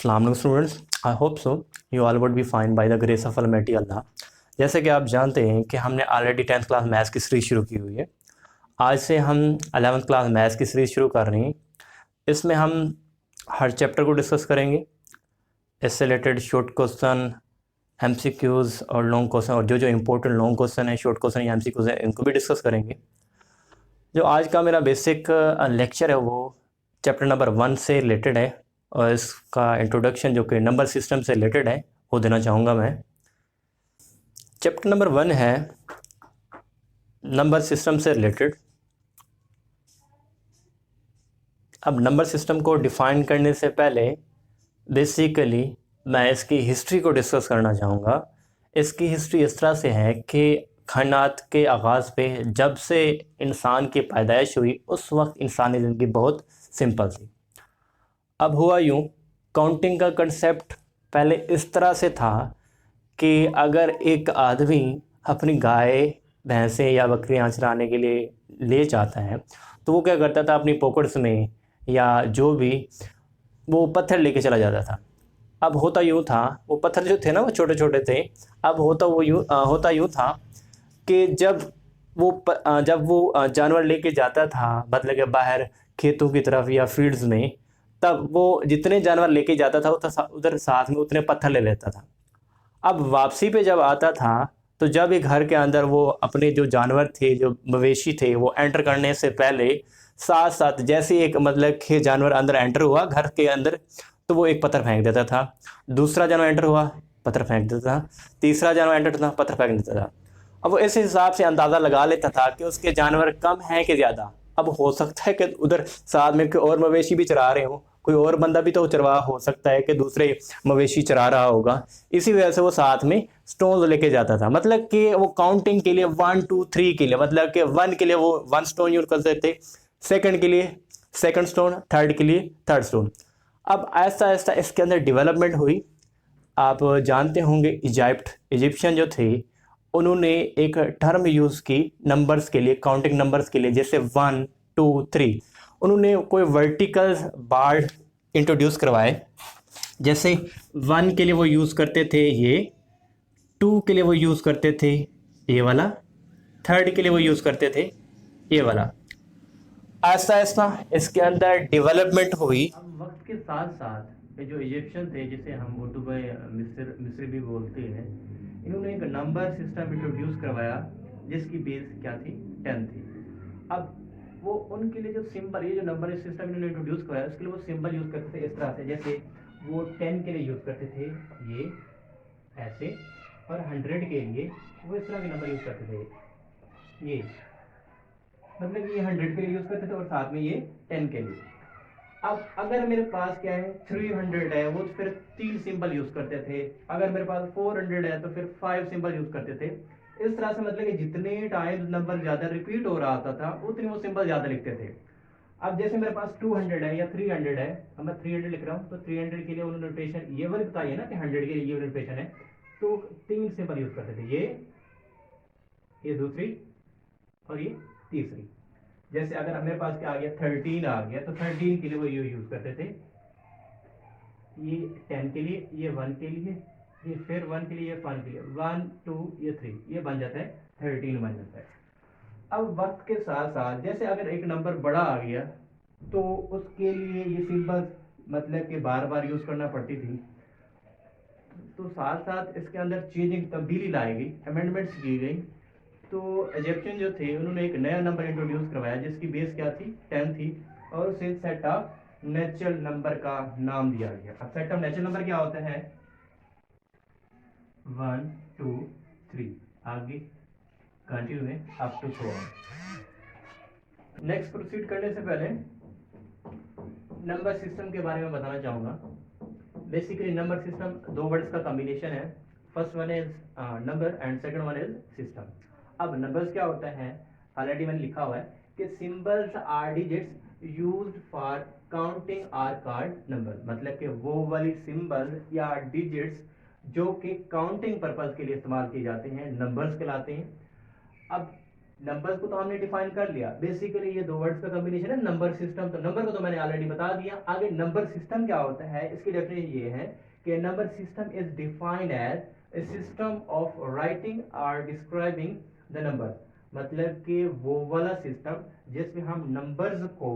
अस्सलाम वालेकुम students, I hope so you all would be fine by the grace of almighty Allah. जैसे कि आप जानते हैं कि हमने ऑलरेडी 10th क्लास मैथ्स की सीरीज़ शुरू की हुई है। आज से हम 11th क्लास मैथ्स की सीरीज़ शुरू कर रहे हैं। इसमें हम हर चैप्टर को डिस्कस करेंगे, इससे रिलेटेड शॉर्ट क्वेश्चन, एमसीक्यूज़ और लॉन्ग क्वेश्चन, और जो जो इंपॉर्टेंट लॉन्ग क्वेश्चन है, शॉर्ट क्वेश्चन या एमसीक्यूज़ हैं, इनको भी डिस्कस करेंगे। जो आज का मेरा बेसिक लेक्चर है वो चैप्टर नंबर 1 से रिलेटेड है, और इसका इंट्रोडक्शन जो कि नंबर सिस्टम से रिलेटेड है वो देना चाहूँगा मैं। चैप्टर नंबर 1 है नंबर सिस्टम से रिलेटेड। अब नंबर सिस्टम को डिफ़ाइन करने से पहले बेसिकली मैं इसकी हिस्ट्री को डिस्कस करना चाहूँगा। इसकी हिस्ट्री इस तरह से है कि कायनात के आगाज़ पे जब से इंसान की पैदाइश हुई उस वक्त इंसानी ज़िंदगी बहुत सिंपल थी। अब हुआ यूँ, काउंटिंग का कंसेप्ट पहले इस तरह से था कि अगर एक आदमी अपनी गाय, भैंसें या बकरियाँ चराने के लिए ले जाता है तो वो क्या करता था, अपनी पॉकेट्स में या जो भी वो पत्थर लेके चला जाता था। अब होता यूँ था, वो पत्थर जो थे ना वो छोटे छोटे थे। अब होता यूँ था कि जब वो जानवर लेके जाता था, मतलब कि बाहर खेतों की तरफ या फील्ड्स में, तब वो जितने जानवर लेके जाता था उधर साथ में उतने पत्थर ले लेता था। अब वापसी पे जब आता था तो जब एक घर के अंदर वो अपने जो जानवर थे, जो मवेशी थे, वो एंटर करने से पहले साथ साथ जैसे एक मतलब कि जानवर अंदर एंटर हुआ घर के अंदर तो वो एक पत्थर फेंक देता था। दूसरा जानवर एंटर हुआ, पत्थर फेंक देता था। तीसरा जानवर एंटर था, पत्थर फेंक देता था। अब वो इस हिसाब से अंदाज़ा लगा लेता था कि उसके जानवर कम हैं कि ज़्यादा। अब हो सकता है कि उधर साथ में कोई और मवेशी भी चरा रहे हों, कोई और बंदा भी तो चरवा हो सकता है कि दूसरे मवेशी चरा रहा होगा। इसी वजह से वो साथ में स्टोन्स लेके जाता था, मतलब कि वो काउंटिंग के लिए 1 2 3 के लिए, मतलब कि 1 के लिए वो 1 स्टोन यूज करते थे, सेकंड के लिए सेकंड स्टोन, थर्ड के लिए थर्ड स्टोन। अब ऐसा ऐसा इसके अंदर डेवलपमेंट हुई। आप जानते होंगे इजिप्शियन जो थे उन्होंने एक टर्म यूज़ की नंबर्स के लिए, काउंटिंग नंबर्स के लिए, जैसे 1 2 3। उन्होंने कोई वर्टिकल बार इंट्रोड्यूस करवाए। जैसे 1 के लिए वो यूज़ करते थे ये, 2 के लिए वो यूज़ करते थे ये वाला, थर्ड के लिए वो यूज़ करते थे ये वाला। ऐसा ऐसा इसके अंदर डेवलपमेंट हुई। अब वक्त के साथ साथ ये जो इजिप्शियन थे, जिसे हम उर्दू में मिस्र भी बोलते हैं, इन्होंने एक नंबर सिस्टम इंट्रोड्यूस करवाया जिसकी बेस क्या थी, 10 थी। अब वो उनके लिए जो सिंबल, ये जो नंबर सिस्टम इन्होंने इंट्रोड्यूस करवाया उसके लिए वो सिंबल यूज़ करते थे इस तरह से। जैसे वो 10 के लिए यूज़ करते थे ये ऐसे, और 100 के लिए वो इस तरह के नंबर यूज़ करते थे ये, मतलब ये 100 के लिए यूज़ करते थे और साथ में ये 10 के लिए। अब अगर मेरे पास क्या है 300 है, वो फिर 3 सिंबल यूज़ करते थे। अगर मेरे पास 400 है तो फिर 5 सिंबल यूज़ करते थे। इस तरह से मतलब कि जितने टाइम नंबर ज़्यादा रिपीट हो रहा था उतने वो सिंबल ज़्यादा लिखते थे। अब जैसे मेरे पास 200 है या 300 है, अब मैं 300 लिख रहा हूँ तो 300 के लिए उन्होंने नोटेशन ये वाली बताइए ना कि 100 के लिए ये नोटेशन है, तो 3 सिंबल यूज़ करते थे, ये दूसरी और ये तीसरी। जैसे अगर मेरे पास क्या आ गया 13 आ गया तो 13 के लिए वो ये यूज़ करते थे, ये 10 के लिए, ये 1 के लिए, ये फिर 1 के लिए, ये 1 के लिए, 1 2 ये 3, ये बन जाता है 13 बन जाता है। अब वक्त के साथ साथ जैसे अगर एक नंबर बड़ा आ गया तो उसके लिए ये सिंबल मतलब कि बार बार यूज़ करना पड़ती थी। तो साथ साथ इसके अंदर चेंजिंग, तब्दीली लाई गई, अमेंडमेंट्स की गई। तो इजिप्शियन जो थे उन्होंने एक नया नंबर इंट्रोड्यूस करवाया जिसकी बेस क्या थी, 10 थी, और उसे सेट ऑफ नेचुरल नंबर का नाम दिया गया। अब सेट ऑफ नेचुरल नंबर क्या होता है, 1 2 3, आगे कंटिन्यू है अप टू 4। नेक्स्ट प्रोसीड करने से पहले नंबर सिस्टम के बारे में बताना चाहूँगा। बेसिकली नंबर सिस्टम दो वर्ड्स का कॉम्बिनेशन है। First one is number and second one is system. अब नंबर्स क्या होता है, ऑलरेडी मैंने लिखा हुआ है कि symbols or digits used for counting or card number, मतलब कि वो वाली सिंबल या डिजिट्स जो कि काउंटिंग पर्पज के लिए इस्तेमाल किए जाते हैं, नंबर्स कहलाते हैं। अब नंबर्स को तो हमने डिफाइन कर लिया, बेसिकली ये दो वर्ड्स का कॉम्बिनेशन है नंबर सिस्टम। तो नंबर को तो मैंने ऑलरेडी बता दिया। आगे नंबर सिस्टम क्या होता है, इसकी डेफिनेशन ये है कि number system is defined as a system of writing और डिस्क्राइबिंग द नंबर। मतलब कि वो वाला सिस्टम जिसमें हम नंबर्स को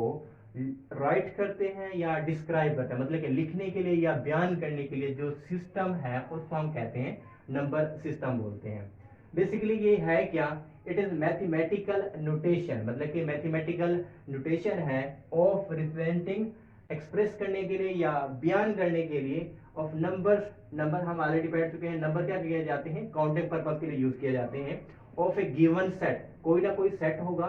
राइट करते हैं या डिस्क्राइब करते हैं, मतलब कि लिखने के लिए या बयान करने के लिए जो सिस्टम है उसको हम कहते हैं नंबर सिस्टम बोलते हैं। बेसिकली ये है क्या, इट इज मैथमेटिकल नोटेशन, मतलब कि मैथमेटिकल नोटेशन है ऑफ रिप्रेजेंटिंग, एक्सप्रेस करने के लिए या बयान करने के लिए ऑफ नंबर्स। नंबर हम ऑलरेडी पढ़ चुके हैं, नंबर क्या किए जाते हैं, काउंटिंग पर्पस के लिए यूज किए जाते हैं। ऑफ ए गिवन सेट, कोई ना कोई सेट होगा,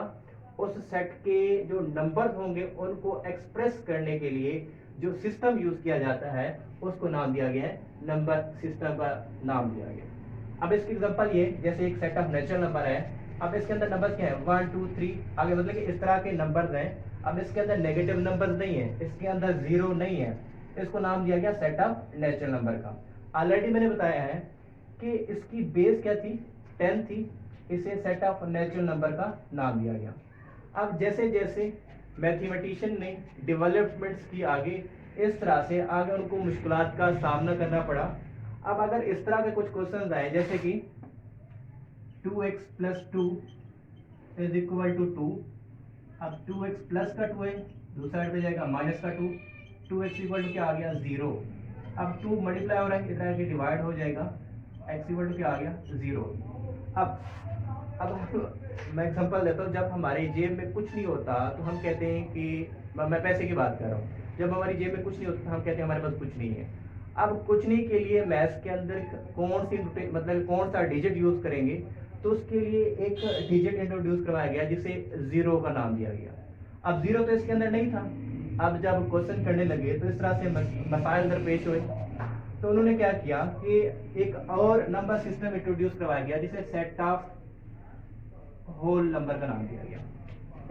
उस सेट के जो नंबर होंगे उनको एक्सप्रेस करने के लिए जो सिस्टम यूज किया जाता है उसको नाम दिया गया है, नंबर सिस्टम का नाम दिया गया। अब इसकी एग्जांपल ये, जैसे एक सेट ऑफ नेचुरल नंबर है, अब इसके अंदर नंबर क्या है 1 2 3 आगे, मतलब कि इस तरह के नंबर्स हैं। अब इसके अंदर नेगेटिव नंबर्स नहीं है, इसके अंदर जीरो नहीं है, इसको नाम दिया गया सेट ऑफ नेचुरल नंबर का। ऑलरेडी मैंने बताया है कि इसकी बेस क्या थी, 10 थी, इसे सेट ऑफ नेचुरल नंबर का नाम दिया गया। अब जैसे जैसे मैथमेटिशियन ने डेवलपमेंट्स की आगे, इस तरह से आगे उनको मुश्किलात का सामना करना पड़ा। अब अगर इस तरह के कुछ क्वेश्चंस आए जैसे कि 2x plus 2 is equal to 2, अब 2x प्लस का 2 है, दूसरी साइड पे जाएगा माइनस का 2, 2x इक्वल टू क्या आ गया 0। अब 2 मल्टीप्लाई हो रहा है, इधर आके डिवाइड हो जाएगा, x इक्वल टू क्या आ गया 0। अब मैं एग्जांपल देता हूँ, जब हमारी जेब में कुछ नहीं होता तो हम कहते हैं कि मैं पैसे की बात कर रहा हूँ, जब हमारी जेब में कुछ नहीं होता हम कहते हैं हमारे पास कुछ नहीं है। अब कुछ नहीं के लिए मैथ्स के अंदर कौन सी मतलब कौन सा डिजिट यूज करेंगे, तो उसके लिए एक डिजिट इंट्रोड्यूस करवाया गया जिसे जीरो का नाम दिया गया। अब जीरो तो इसके अंदर नहीं था, अब जब क्वेश्चन करने लगे तो इस तरह से मसाइल दरपेश हुए, तो उन्होंने क्या किया कि एक और नंबर सिस्टम इंट्रोड्यूस करवाया गया जिसे सेट ऑफ होल नंबर का नाम दिया गया।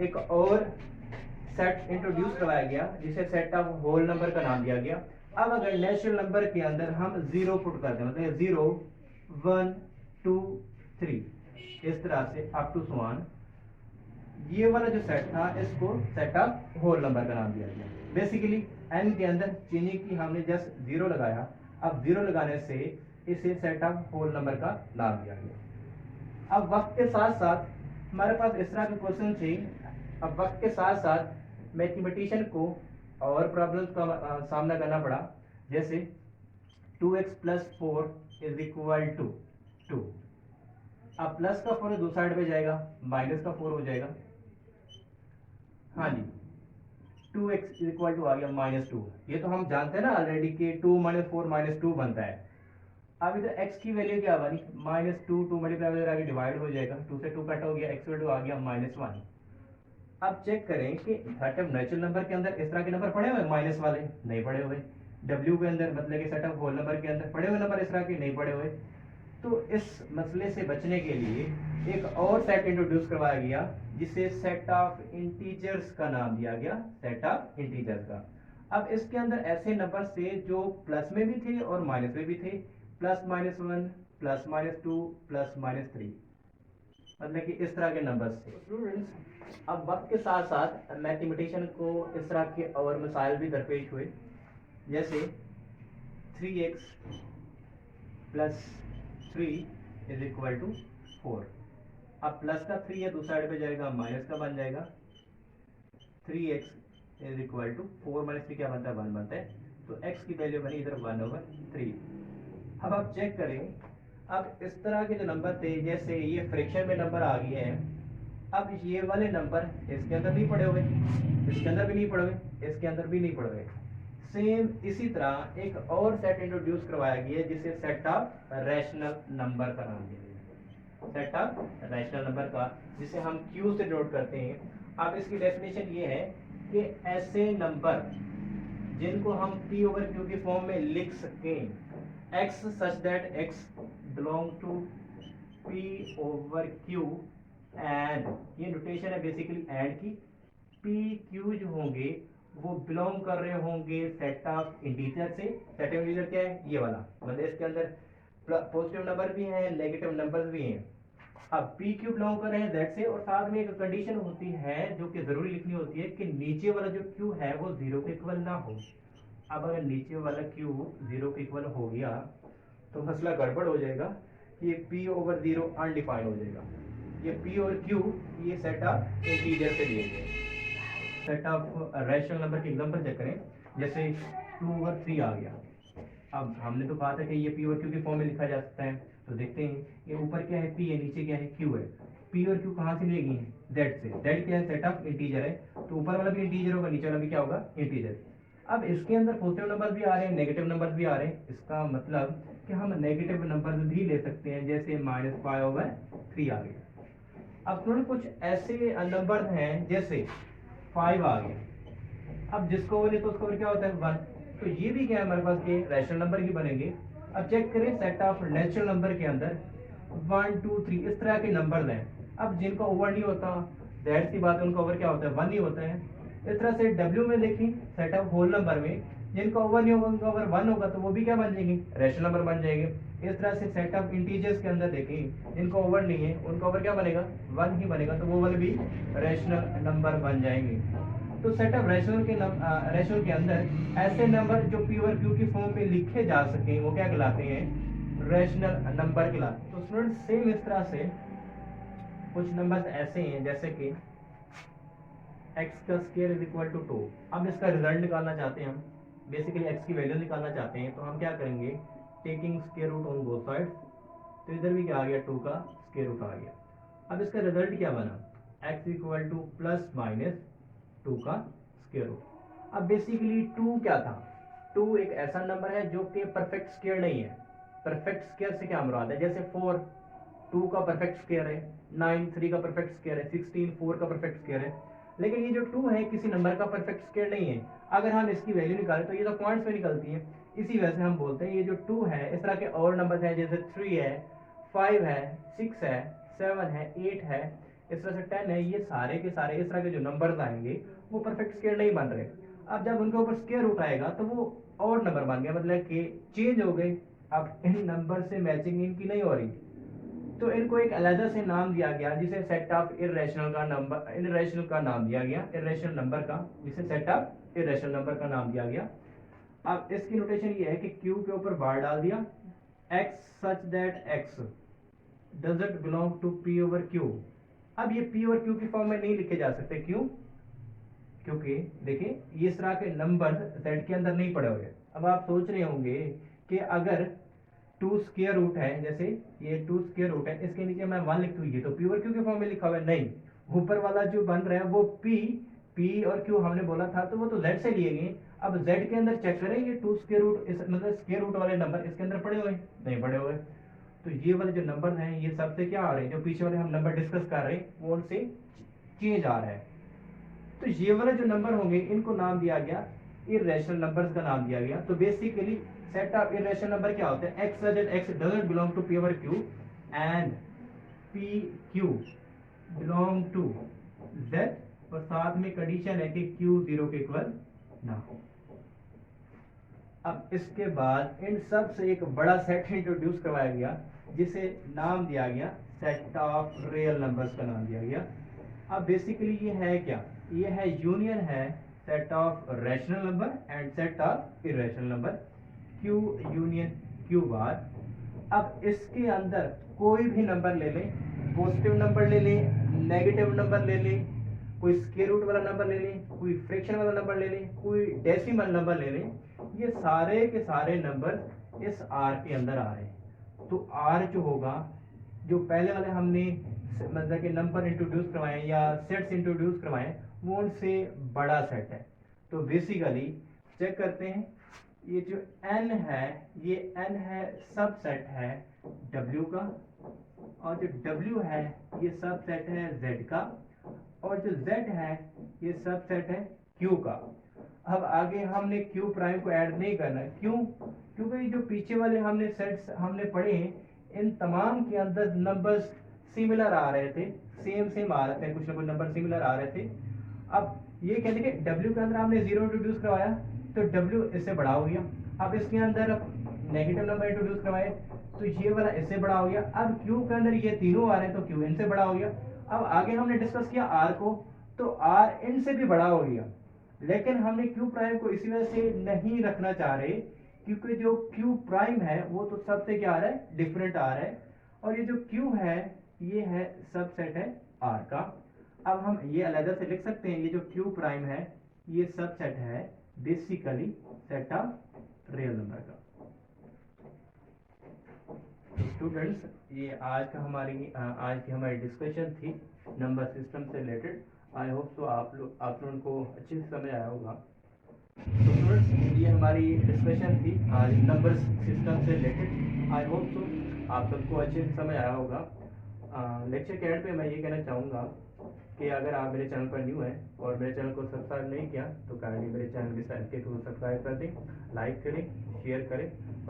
एक और सेट इंट्रोड्यूस करवाया गया जिसे सेट ऑफ होल नंबर का नाम दिया गया। अब अगर नेचुरल नंबर के अंदर हम जीरो पुट करते हैं, मतलब 0 1 2 3 इस तरह से अप टू सो, ये वाला जो सेट था इसको सेट ऑफ होल नंबर का नाम दिया गया। बेसिकली n के अंदर चीनी की हमने जस्ट 0 लगाया, अब 0 लगाने से इसे सेट ऑफ होल नंबर का नाम दिया गया। अब वक्त के साथ साथ हमारे पास इस तरह के क्वेश्चन थे, अब वक्त के साथ साथ मैथमेटिशियन को और प्रॉब्लम्स का सामना करना पड़ा, जैसे 2x plus 4 is equal to 2। अब प्लस का 4 दूसरी साइड पे जाएगा, माइनस का 4 हो जाएगा, हाँ जी 2x इज इक्वल टू आ गया -2। ये तो हम जानते हैं ना ऑलरेडी कि 2 - 4 -2 बनता है। अब इधर x की वैल्यू क्या बनी -2, 2 मल्टीप्लाई आगे डिवाइड हो जाएगा, 2 से 2 कट हो गया, x वैल्यू आ गया -1। अब चेक करें कि सेट ऑफ नेचुरल नंबर के अंदर इस तरह के नंबर पड़े हुए माइनस वाले, नहीं पड़े हुए। w के अंदर मतलब कि सेट ऑफ होल नंबर के अंदर पड़े हुए नंबर इस तरह के नहीं पड़े हुए। तो इस मसले से बचने के लिए एक और सेट इंट्रोड्यूस करवाया गया जिसे सेट ऑफ इंटीजर्स का नाम दिया गया, सेट ऑफ इंटीजर्स का। अब इसके अंदर ऐसे नंबर थे जो प्लस में भी थे और माइनस में भी थे, +-1 +-2 +-3, मतलब कि इस तरह के नंबर्स थे। स्टूडेंट्स अब वक्त के साथ साथ मैथमेटिशियन को इस तरह के और मसाइल भी दरपेश हुए, जैसे 3x plus 3 is equal to 4। अब प्लस का 3 है, दूसरी साइड पे जाएगा माइनस का बन जाएगा, 3x इज इक्वल टू 4 - 3 क्या बनता है 1 बनता है, तो x की वैल्यू बनी इधर 1/3। अब आप चेक करें, अब इस तरह के जो नंबर थे जैसे ये फ्रैक्शन में नंबर आ गए हैं, अब ये वाले नंबर इसके अंदर नहीं पड़े हुए, इसके अंदर भी नहीं पड़े हुए, इसके अंदर भी नहीं पड़े हुए। सेम इसी तरह एक और सेट इंट्रोड्यूस करवाया गया जिसे सेट ऑफ रैशनल नंबर का नाम दिया गया, सेट ऑफ रैशनल नंबर का, जिसे हम Q से नोट करते हैं। अब इसकी डेफिनेशन ये है कि ऐसे नंबर जिनको हम P/Q की फॉर्म में लिख सकें, x such that x belong to P/Q, and ये नोटेशन है बेसिकली एंड की, P/Q जो होंगे वो बिलोंग कर रहे होंगे सेट ऑफ इंटीजर से। सेट ऑफ इंटीजर क्या है, ये वाला, मतलब इसके अंदर पॉजिटिव नंबर भी हैं, नेगेटिव नंबर भी हैं। अब पी क्यू बिलोंग कर रहे हैं जेड से, और साथ में एक कंडीशन होती है जो कि जरूरी लिखनी होती है कि नीचे वाला जो क्यू है वो जीरो के इक्वल ना हो। अब अगर नीचे वाला क्यू जीरो के इक्वल हो गया तो मसला गड़बड़ हो जाएगा, ये पी ओवर जीरो अनडिफाइंड हो जाएगा। ये पी और क्यू ये सेट ऑफ इंटीजर से लिए गए। सेट ऑफ रैशनल नंबर के एग्जांपल चेक करें, जैसे 2 ओवर 3 आ गया। अब हमने तो कहा था कि ये पी और क्यू के फॉर्म में लिखा जा सकता है, तो देखते हैं ये ऊपर क्या है पी है, नीचे क्या है क्यू है। पी और क्यू कहाँ से लिए गए हैं, जेड से। जेड क्या है, सेट ऑफ इंटीजर है, तो ऊपर वाला भी इंटीजर होगा, नीचे वाला भी क्या होगा, इंटीजर। अब इसके अंदर पॉजिटिव नंबर भी आ रहे हैं, नेगेटिव नंबर भी आ रहे हैं। इसका मतलब कि हम नेगेटिव नंबर भी ले सकते हैं, जैसे -5/3 आ गया। अब थोड़े कुछ ऐसे नंबर हैं जैसे 5 आ गया। अब जिसको बोले तो उसको क्या होता है 1, तो ये भी क्या है हमारे पास के रैशनल नंबर ही बनेंगे। अब चेक करें सेट ऑफ नेचुरल नंबर के अंदर 1 2 3 इस तरह के नंबर हैं। अब जिनका ओवर नहीं होता, दैट सी बात है, उनका ओवर क्या होता है 1 नहीं होता है। इस तरह से डब्ल्यू में देखें सेट ऑफ होल नंबर में जिनका ओवर नहीं होगा उनका ओवर 1 होगा, तो वो भी क्या बन जाएंगे, रैशनल नंबर बन जाएंगे। इस तरह से सेट ऑफ इंटीजर्स के अंदर देखें जिनका ओवर नहीं है उनका ओवर क्या बनेगा 1 ही बनेगा, तो वो वाले भी रैशनल नंबर बन जाएंगे। तो सेट ऑफ रैशनल के अंदर ऐसे नंबर जो पी और क्यू की फॉर्म में लिखे जा सके वो क्या कहलाते हैं, रैशनल नंबर कहलाते हैं। तो स्टूडेंट सेम इस तरह से कुछ नंबर्स ऐसे हैं जैसे कि x का स्क्वायर इज इक्वल टू 2। अब इसका रिजल्ट निकालना चाहते हैं हम, बेसिकली x की वैल्यू निकालना चाहते हैं, तो हम क्या करेंगे, taking square root on both side. तो इधर भी क्या आ गया 2 का स्क्वायर रूट आ गया। अब इसका रिजल्ट क्या बना, x equal two plus minus 2 का स्क्वायर रूट। अब बेसिकली 2 क्या था, 2 एक ऐसा नंबर है जो कि परफेक्ट स्क्वायर नहीं है। परफेक्ट स्क्वायर से क्या मुराद है, जैसे 4 2 का परफेक्ट स्क्वायर है, 9 3 का परफेक्ट स्क्वायर है, 16 4 का परफेक्ट स्क्वायर है। लेकिन ये जो 2 है किसी नंबर का परफेक्ट स्क्वायर नहीं है। अगर हम इसकी वैल्यू निकालें तो ये तो पॉइंट्स में निकलती है। इसी वजह से हम बोलते हैं ये जो 2 है, इस तरह के और नंबर हैं जैसे 3 है, 5 है, 6 है, 7 है, 8 है, इस तरह से 10 है, ये सारे के सारे इस तरह के जो नंबर्स आएंगे वो परफेक्ट स्क्वायर नहीं बन रहे। अब जब उनके ऊपर स्क्वायर रूट आएगा तो वो और नंबर बन गया, मतलब कि चेंज हो गए। अब इन नंबर से मैचिंग इनकी नहीं हो रही, तो इनको एक अलग से नाम दिया गया जिसे सेट ऑफ इरेशनल का नंबर, इरेशनल का नाम दिया गया, इरेशनल नंबर का, जिसे सेट ऑफ इरेशनल नंबर का नाम दिया गया। अब इसकी नोटेशन ये है कि क्यू के ऊपर बार डाल दिया, x such that x doesn't belong to p over q। अब ये p और q की फॉर्म में नहीं लिखे जा सकते, क्यों, क्योंकि देखिए ये इस तरह के नंबर z के अंदर नहीं पड़े हुए। अब आप सोच रहे होंगे कि अगर 2 स्क्वायर रूट है, जैसे ये 2 स्क्वायर रूट है, इसके नीचे मैं 1 लिख दूं, ये तो p और q के फॉर्म में लिखा हुआ है, नहीं, ऊपर वाला जो बन रहा है वो p और q हमने बोला था तो वो तो z से लिए गए। अब z के अंदर चेक करें, ये 2 स्क्वायर रूट मतलब स्क्वायर रूट वाले नंबर इसके अंदर पड़े हुए नहीं पड़े हुए, तो ये वाले जो नंबर हैं ये सबसे क्या आ रहे हैं, जो पीछे वाले हम नंबर डिस्कस कर रहे हैं वो उनसे चेंज आ रहा है। तो ये वाले जो नंबर होंगे इनको नाम दिया गया, इरेशनल नंबर्स का नाम दिया गया। तो basically set of irrational number क्या होते हैं, x such that x doesn't belong to p over q and p q belong to z, और साथ में कंडीशन है कि q 0 के इक्वल ना हो। अब इसके बाद इन सब से एक बड़ा सेट इंट्रोड्यूस करवाया गया जिसे नाम दिया गया सेट ऑफ रियल नंबर्स का नाम दिया गया। अब बेसिकली ये है क्या, ये है यूनियन है set of rational number and set of irrational number, Q union Q बार। अब इसके अंदर कोई भी नंबर ले लें, पॉजिटिव नंबर ले लें, नेगेटिव नंबर ले लें, कोई स्क्वायर रूट वाला नंबर ले लें, कोई फ्रैक्शन वाला नंबर ले लें, कोई डेसिमल नंबर ले लें, ये सारे के सारे नंबर इस R के अंदर आ रहे हैं। तो R जो होगा, जो पहले वाले हमने मतलब कि नंबर इंट्रोड्यूस करवाए या सेट्स इंट्रोड्यूस करवाए, वो उनसे बड़ा सेट है। तो बेसिकली चेक करते हैं, ये जो n है ये n है सब सेट है w का, और जो w है ये सब सेट है z का, और जो z है ये सब सेट है q का। अब आगे हमने q प्राइम को ऐड नहीं करना है, क्यों, क्योंकि जो पीछे वाले हमने सेट्स हमने पढ़े इन तमाम के अंदर नंबर्स सिमिलर आ रहे थे, सेम आ रहे थे, कुछ ना कुछ नंबर सिमिलर आ रहे थे। अब ये कहते हैं कि w के अंदर हमने 0 इंट्रोड्यूस करवाया तो w इससे बड़ा हो गया। अब इसके अंदर नेगेटिव नंबर इंट्रोड्यूस करवाए तो ये वाला इससे बड़ा हो गया। अब क्यू के अंदर ये तीनों आ रहे हैं तो क्यू इनसे बड़ा हो गया। अब आगे हमने डिस्कस किया आर को, तो आर इनसे भी बड़ा हो गया, लेकिन हमने क्यू प्राइम को इसी वजह से नहीं रखना चाह रहे क्योंकि जो क्यू प्राइम है वो तो सबसे क्या आ रहा है, डिफरेंट आ रहा है, और ये जो क्यू है ये है सबसेट है आर का। अब हम ये अलग से लिख सकते हैं, ये जो क्यू प्राइम है ये सबसेट है basically set of real number का। तो स्टूडेंट्स ये आज की हमारी डिस्कशन थी नंबर सिस्टम से रिलेटेड। आई होप सो आप लोगों को अच्छे से समझ आया होगा। तो स्टूडेंट्स ये हमारी डिस्कशन थी आज नंबर सिस्टम से रिलेटेड। आई होप सो आप सबको अच्छे से समझ आया होगा। लेक्चर के एंड पे मैं ये कहना चाहूँगा कि अगर आप मेरे चैनल पर न्यू हैं और मेरे चैनल को सब्सक्राइब नहीं किया तो काइंडली मेरे चैनल के थ्रू सब्सक्राइब कर दें, लाइक करें, शेयर करें।